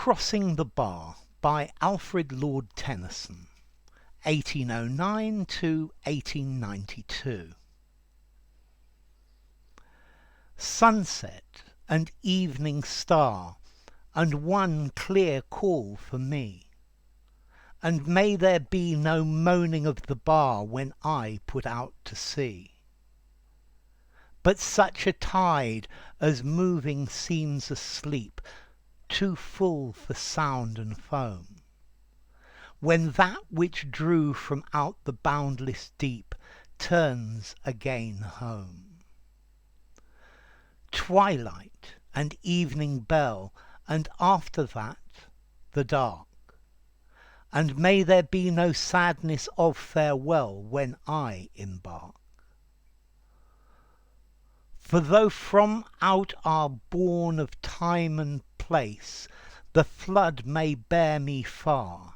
Crossing the Bar by Alfred Lord Tennyson, 1809 to 1892. Sunset and evening star, and one clear call for me, and may there be no moaning of the bar when I put out to sea, but such a tide as moving seems asleep, too full for sound and foam, when that which drew from out the boundless deep turns again home. Twilight and evening bell, and after that the dark, and may there be no sadness of farewell when I embark. For though from out our bourne of time and place the flood may bear me far,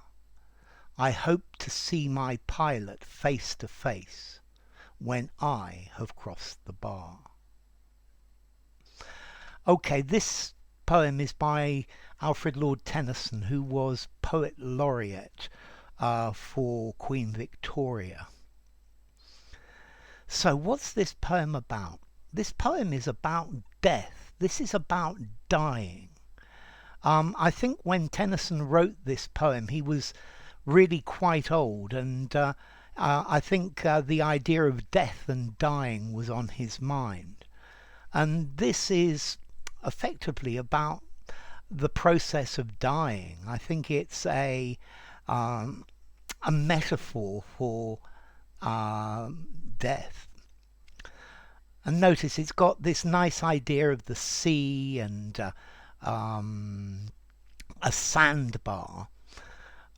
I hope to see my pilot face to face when I have crossed the bar. Okay, this poem is by Alfred Lord Tennyson, who was Poet Laureate for Queen Victoria. So what's this poem about? This poem is about death. This is about dying. I think when Tennyson wrote this poem, he was really quite old, and I think the idea of death and dying was on his mind. And this is effectively about the process of dying. I think it's a metaphor for death. And notice it's got this nice idea of the sea and a sandbar.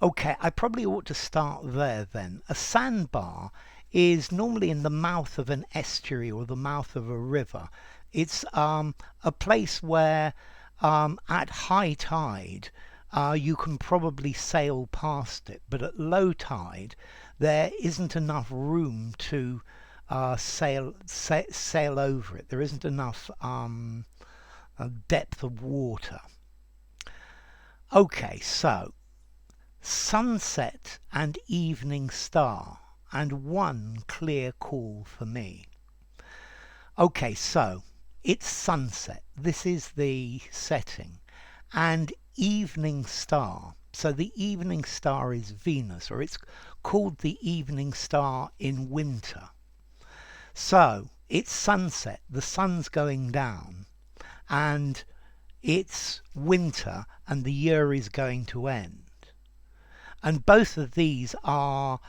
Okay, I probably ought to start there then. A sandbar is normally in the mouth of an estuary or the mouth of a river. It's a place where at high tide you can probably sail past it, but at low tide there isn't enough room to sail over it. There isn't enough depth of water. Okay, so sunset and evening star, and one clear call for me. Okay, so it's sunset. This is the setting. And evening star. So the evening star is Venus, or it's called the evening star in winter. So it's sunset, the sun's going down, and it's winter and the year is going to end. And both of these are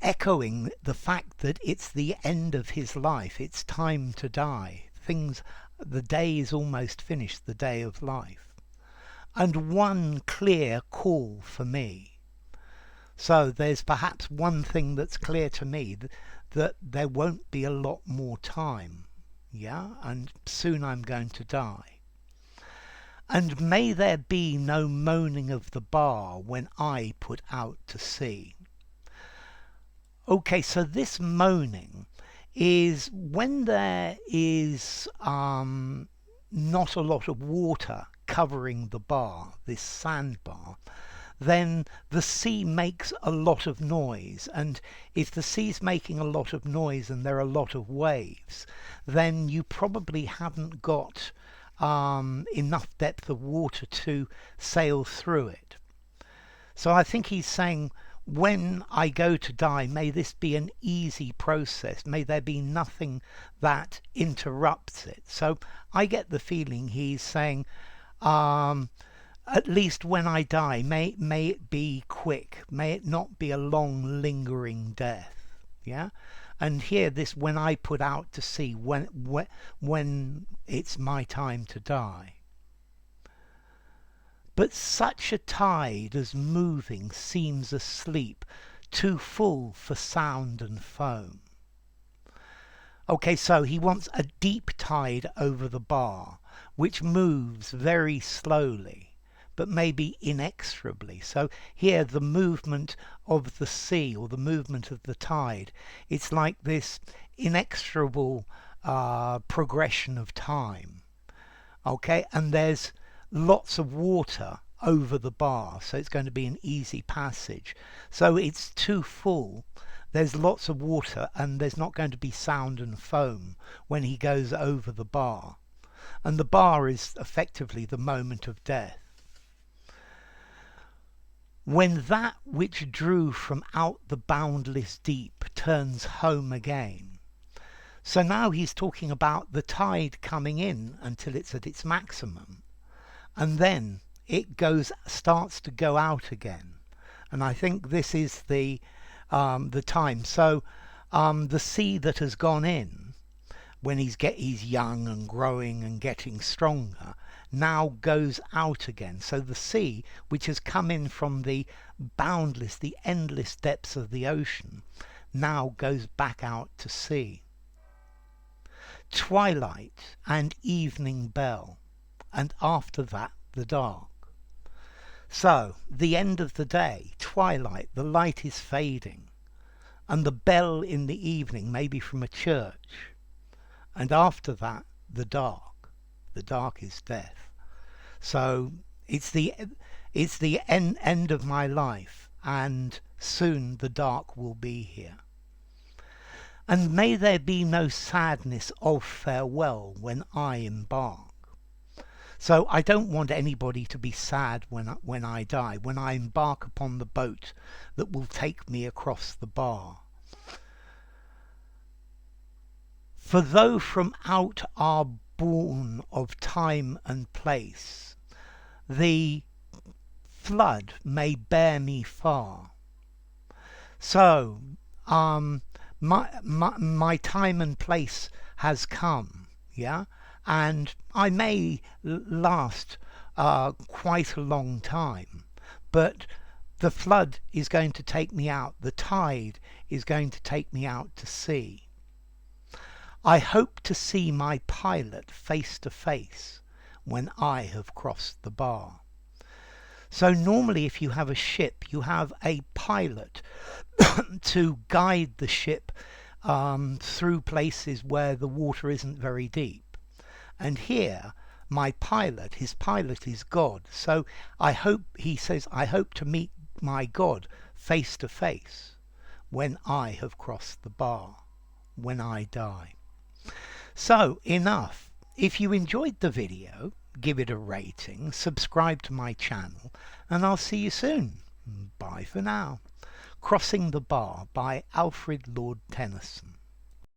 echoing the fact that it's the end of his life. It's time to die. The day is almost finished, the day of life. And one clear call for me. So there's perhaps one thing that's clear to me, that there won't be a lot more time. Yeah, and soon I'm going to die. And may there be no moaning of the bar when I put out to sea. Okay, so this moaning is when there is not a lot of water covering the bar, this sandbar, then the sea makes a lot of noise. And if the sea's making a lot of noise and there are a lot of waves, then you probably haven't got enough depth of water to sail through it. So I think he's saying, when I go to die, may this be an easy process. May there be nothing that interrupts it. So I get the feeling he's saying, at least when I die, may it be quick. May it not be a long, lingering death. Yeah? And here, this when I put out to sea, when it's my time to die. But such a tide as moving seems asleep, too full for sound and foam. Okay, so he wants a deep tide over the bar, which moves very slowly, but maybe inexorably. So here the movement of the sea, or the movement of the tide, it's like this inexorable progression of time. Okay, and there's lots of water over the bar, so it's going to be an easy passage. So it's too full. There's lots of water, and there's not going to be sound and foam when he goes over the bar. And the bar is effectively the moment of death. When that which drew from out the boundless deep turns home again. So now he's talking about the tide coming in until it's at its maximum, and then it starts to go out again. And I think this is the time. So the sea that has gone in when he's young and growing and getting stronger now goes out again. So the sea, which has come in from the boundless, the endless depths of the ocean, now goes back out to sea. Twilight and evening bell, and after that the dark. So the end of the day, twilight, the light is fading, and the bell in the evening, maybe from a church, and after that the dark. The dark is death. So it's the end of my life, and soon the dark will be here. And may there be no sadness of farewell when I embark. So I don't want anybody to be sad when I die, when I embark upon the boat that will take me across the bar. For though from out our bourne of time and place, the flood may bear me far. So, my time and place has come, yeah, and I may last quite a long time, but the flood is going to take me out, the tide is going to take me out to sea. I hope to see my pilot face to face when I have crossed the bar. So normally if you have a ship, you have a pilot to guide the ship through places where the water isn't very deep. And here, his pilot is God. So he says, I hope to meet my God face to face when I have crossed the bar, when I die. So enough. If you enjoyed the video, give it a rating, subscribe to my channel, and I'll see you soon. Bye for now. Crossing the Bar by Alfred Lord Tennyson.